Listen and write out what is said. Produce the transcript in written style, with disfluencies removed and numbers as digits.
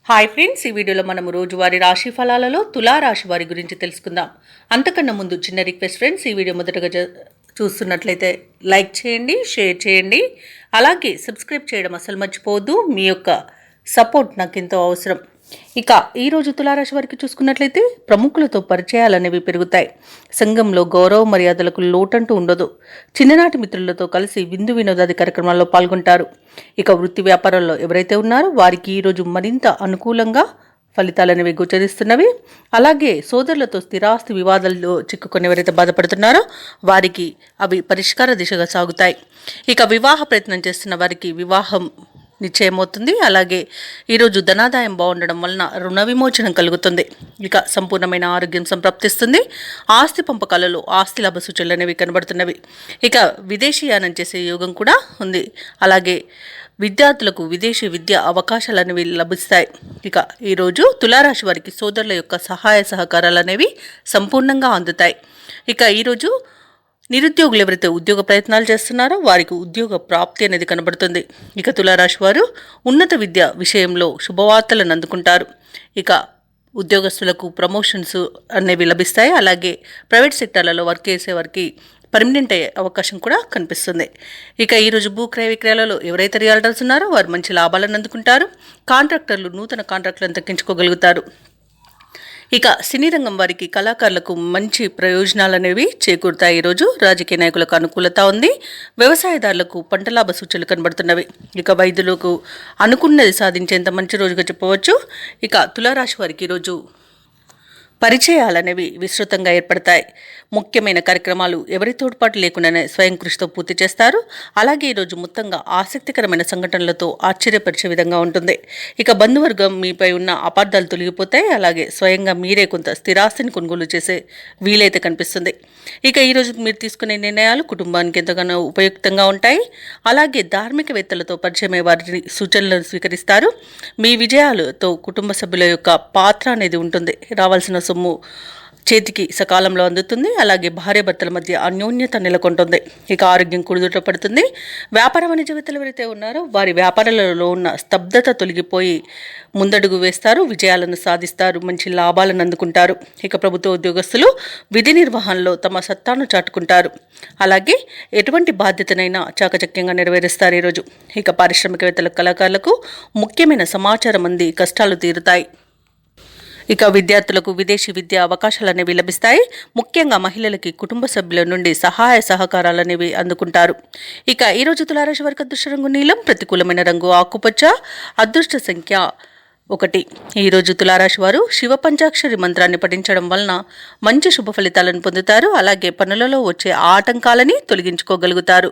Hi friends, ఈ వీడియోలో మనం రోజువారీ రాశి ఫలాలలో తులా రాశి వారి గురించి తెలుసుకుందాం. అంతకన్నా ముందు చిన్న రిక్వెస్ట్ ఫ్రెండ్స్, ఈ వీడియో మొదటగా చూస్తున్నట్లయితే లైక్ చేయండి, షేర్ చేయండి, అలాగే సబ్స్క్రైబ్ చేయడం అసలు మర్చిపోవద్దు. మీ యొక్క సపోర్ట్ నాకు ఎంతో అవసరం. ఇక ఈరోజు తులారాశి వారికి చూసుకున్నట్లయితే ప్రముఖులతో పరిచయాలనేవి పెరుగుతాయి. సంఘంలో గౌరవ మర్యాదలకు లోటంటూ ఉండదు. చిన్ననాటి మిత్రులతో కలిసి విందు వినోదాది కార్యక్రమాల్లో పాల్గొంటారు. ఇక వృత్తి వ్యాపారాల్లో ఎవరైతే ఉన్నారో వారికి ఈరోజు మరింత అనుకూలంగా ఫలితాలనేవి గోచరిస్తున్నవి. అలాగే సోదరులతో స్థిరాస్తి వివాదాల్లో చిక్కుకొని ఎవరైతే బాధపడుతున్నారో వారికి అవి పరిష్కార దిశగా సాగుతాయి. ఇక వివాహ ప్రయత్నం చేస్తున్న వారికి వివాహం నిశ్చయమవుతుంది. అలాగే ఈరోజు ధనాదాయం బాగుండడం వలన రుణ విమోచనం కలుగుతుంది. ఇక సంపూర్ణమైన ఆరోగ్యం సంప్రాప్తిస్తుంది. ఆస్తి పంపకాలలో ఆస్తి లాభ సూచనలు అనేవి కనబడుతున్నవి. ఇక విదేశీయానం చేసే యోగం కూడా ఉంది. అలాగే విద్యార్థులకు విదేశీ విద్య అవకాశాలు అనేవి లభిస్తాయి. ఇక ఈరోజు తులారాశి వారికి సోదరుల యొక్క సహాయ సహకారాలు అనేవి సంపూర్ణంగా అందుతాయి. ఇక ఈరోజు నిరుద్యోగులు ఎవరైతే ఉద్యోగ ప్రయత్నాలు చేస్తున్నారో వారికి ఉద్యోగ ప్రాప్తి అనేది కనబడుతుంది. ఇక తులారాశి వారు ఉన్నత విద్య విషయంలో శుభవార్తలను అందుకుంటారు. ఇక ఉద్యోగస్తులకు ప్రమోషన్స్ అనేవి లభిస్తాయి. అలాగే ప్రైవేట్ సెక్టార్లలో వర్క్ చేసే వారికి పర్మనెంట్ అయ్యే అవకాశం కూడా కనిపిస్తుంది. ఇక ఈరోజు భూ క్రయ విక్రయాలలో ఎవరైతే రియల్టర్స్ ఉన్నారో వారు మంచి లాభాలను అందుకుంటారు. కాంట్రాక్టర్లు నూతన కాంట్రాక్టులను దక్కించుకోగలుగుతారు. ఇక సినీ రంగం వారికి కళాకారులకు మంచి ప్రయోజనాలు అనేవి చేకూరుతాయి. ఈరోజు రాజకీయ నాయకులకు అనుకూలత ఉంది. వ్యవసాయదారులకు పంట లాభ సూచనలు కనబడుతున్నవి. ఇక వైద్యులకు అనుకున్నది సాధించేంత మంచి రోజుగా చెప్పవచ్చు. ఇక తులారాశి వారికి ఈరోజు పరిచయాలనేవి విస్తృతంగా ఏర్పడతాయి. ముఖ్యమైన కార్యక్రమాలు ఎవరి తోడ్పాటు లేకుండానే స్వయం కృషితో పూర్తి చేస్తారు. అలాగే ఈరోజు మొత్తంగా ఆసక్తికరమైన సంఘటనలతో ఆశ్చర్యపరిచే విధంగా ఉంటుంది. ఇక బంధువర్గం మీపై ఉన్న అపార్థాలు తొలగిపోతాయి. అలాగే స్వయంగా మీరే కొంత స్థిరాస్తిని కొనుగోలు చేసే వీలైతే కనిపిస్తుంది. ఇక ఈరోజు మీరు తీసుకునే నిర్ణయాలు కుటుంబానికి ఎంతగానో ఉపయుక్తంగా ఉంటాయి. అలాగే ధార్మికవేత్తలతో పరిచయమే వారి సూచనలను స్వీకరిస్తారు. మీ విజయాలతో కుటుంబ సభ్యుల యొక్క పాత్ర అనేది ఉంటుంది. రావాల్సిన సొమ్ము చేతికి సకాలంలో అందుతుంది. అలాగే భార్యాభర్తల మధ్య అన్యోన్యత నెలకొంటుంది. ఇక ఆరోగ్యం కుదుట పడుతుంది. వ్యాపార వాణిజ్యవేత్తలు ఎవరైతే ఉన్నారో వారి వ్యాపారాలలో ఉన్న స్తబ్దత తొలగిపోయి ముందడుగు వేస్తారు. విజయాలను సాధిస్తారు. మంచి లాభాలను అందుకుంటారు. ఇక ప్రభుత్వ ఉద్యోగస్తులు విధి నిర్వహణలో తమ సత్తాను చాటుకుంటారు. అలాగే ఎటువంటి బాధ్యతనైనా చాకచక్యంగా నెరవేరుస్తారు ఈరోజు. ఇక పారిశ్రామికవేత్తల కళాకారులకు ముఖ్యమైన సమాచారం అంది కష్టాలు తీరుతాయి. ఇక విద్యార్థులకు విదేశీ విద్యా అవకాశాలు అనేవి లభిస్తాయి. ముఖ్యంగా మహిళలకి కుటుంబ సభ్యుల నుండి సహాయ సహకారాలు అనేవి అందుకుంటారు. ఇక ఈరోజు తులారాశి వారికి అదృష్ట రంగు నీలం, ప్రతికూలమైన రంగు ఆకుపచ్చ, అదృష్ట సంఖ్య 1. ఈరోజు తులారాశి వారు శివ పంచాక్షరి మంత్రాన్ని పఠించడం వలన మంచి శుభ ఫలితాలను పొందుతారు. అలాగే పనులలో వచ్చే ఆటంకాలని తొలగించుకోగలుగుతారు.